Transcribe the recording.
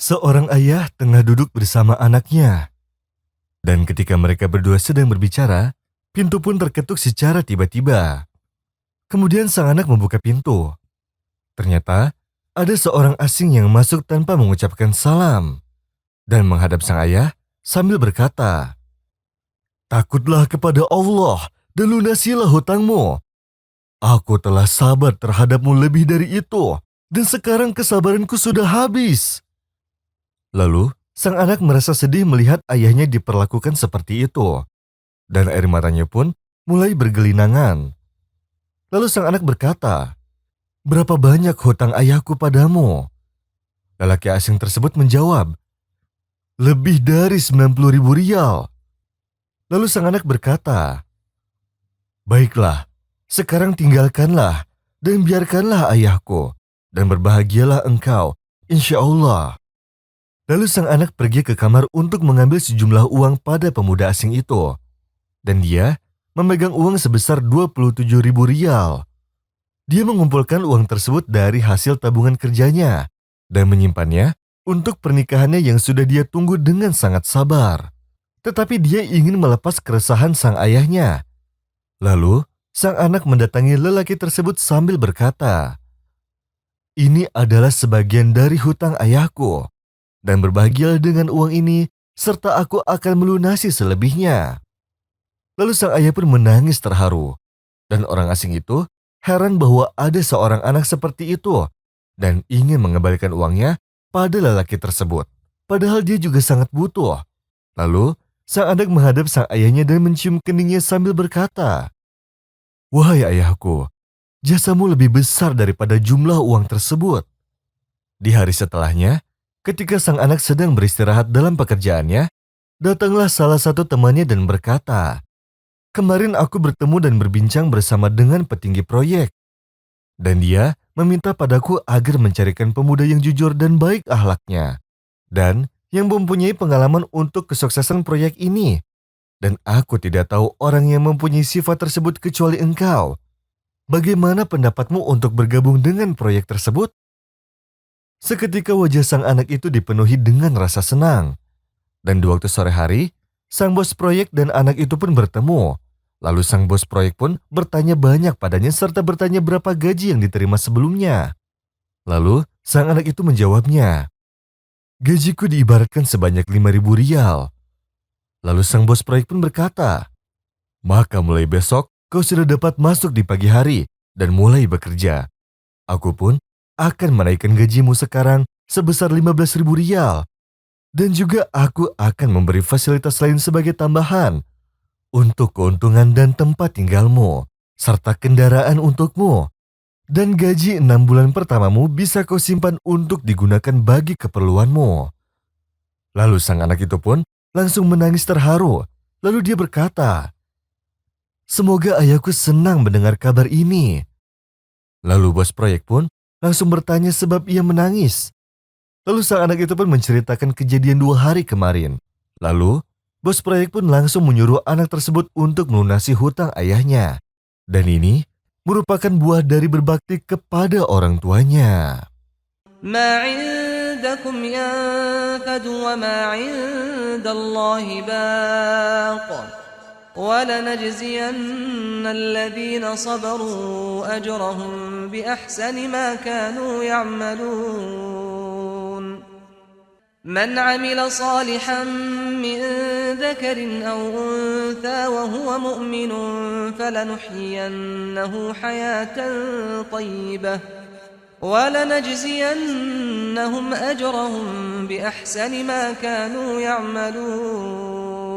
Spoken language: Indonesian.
Seorang ayah tengah duduk bersama anaknya, dan ketika mereka berdua sedang berbicara, pintu pun terketuk secara tiba-tiba. Kemudian sang anak membuka pintu. Ternyata, ada seorang asing yang masuk tanpa mengucapkan salam, dan menghadap sang ayah sambil berkata, "Takutlah kepada Allah dan lunasilah hutangmu. Aku telah sabar terhadapmu lebih dari itu, dan sekarang kesabaranku sudah habis." Lalu, sang anak merasa sedih melihat ayahnya diperlakukan seperti itu, dan air matanya pun mulai bergelinangan. Lalu sang anak berkata, "Berapa banyak hutang ayahku padamu?" Lelaki asing tersebut menjawab, "Lebih dari 90.000 rial." Lalu sang anak berkata, "Baiklah, sekarang tinggalkanlah dan biarkanlah ayahku, dan berbahagialah engkau, insya Allah." Lalu sang anak pergi ke kamar untuk mengambil sejumlah uang pada pemuda asing itu. Dan dia memegang uang sebesar 27.000 rial. Dia mengumpulkan uang tersebut dari hasil tabungan kerjanya dan menyimpannya untuk pernikahannya yang sudah dia tunggu dengan sangat sabar. Tetapi dia ingin melepas keresahan sang ayahnya. Lalu, sang anak mendatangi lelaki tersebut sambil berkata, "Ini adalah sebagian dari hutang ayahku. Dan berbahagialah dengan uang ini, serta aku akan melunasi selebihnya." Lalu sang ayah pun menangis terharu, dan orang asing itu heran bahwa ada seorang anak seperti itu, dan ingin mengembalikan uangnya pada lelaki tersebut. Padahal dia juga sangat butuh. Lalu, sang anak menghadap sang ayahnya dan mencium keningnya sambil berkata, "Wahai ayahku, jasamu lebih besar daripada jumlah uang tersebut." Di hari setelahnya, ketika sang anak sedang beristirahat dalam pekerjaannya, datanglah salah satu temannya dan berkata, "Kemarin aku bertemu dan berbincang bersama dengan petinggi proyek, dan dia meminta padaku agar mencarikan pemuda yang jujur dan baik akhlaknya, dan yang mempunyai pengalaman untuk kesuksesan proyek ini. Dan aku tidak tahu orang yang mempunyai sifat tersebut kecuali engkau. Bagaimana pendapatmu untuk bergabung dengan proyek tersebut?" Seketika wajah sang anak itu dipenuhi dengan rasa senang. Dan di waktu sore hari, sang bos proyek dan anak itu pun bertemu. Lalu sang bos proyek pun bertanya banyak padanya serta bertanya berapa gaji yang diterima sebelumnya. Lalu sang anak itu menjawabnya, "Gajiku diibaratkan sebanyak 5.000 rial." Lalu sang bos proyek pun berkata, "Maka mulai besok kau sudah dapat masuk di pagi hari dan mulai bekerja. Aku pun akan menaikkan gajimu sekarang sebesar 15.000 rial. Dan juga aku akan memberi fasilitas lain sebagai tambahan untuk keuntungan dan tempat tinggalmu, serta kendaraan untukmu. Dan gaji 6 bulan pertamamu bisa kau simpan untuk digunakan bagi keperluanmu." Lalu sang anak itu pun langsung menangis terharu. Lalu dia berkata, "Semoga ayahku senang mendengar kabar ini." Lalu bos proyek pun langsung bertanya sebab ia menangis. Lalu sang anak itu pun menceritakan kejadian 2 hari kemarin. Lalu, bos proyek pun langsung menyuruh anak tersebut untuk melunasi hutang ayahnya. Dan ini merupakan buah dari berbakti kepada orang tuanya. ما عندكم ينفد وما عند الله باق ولنجزين الذين صبروا أجرهم بأحسن ما كانوا يعملون من عمل صالحا من ذكر أو أنثى وهو مؤمن فلنحيينه حياة طيبة ولنجزينهم أجرهم بأحسن ما كانوا يعملون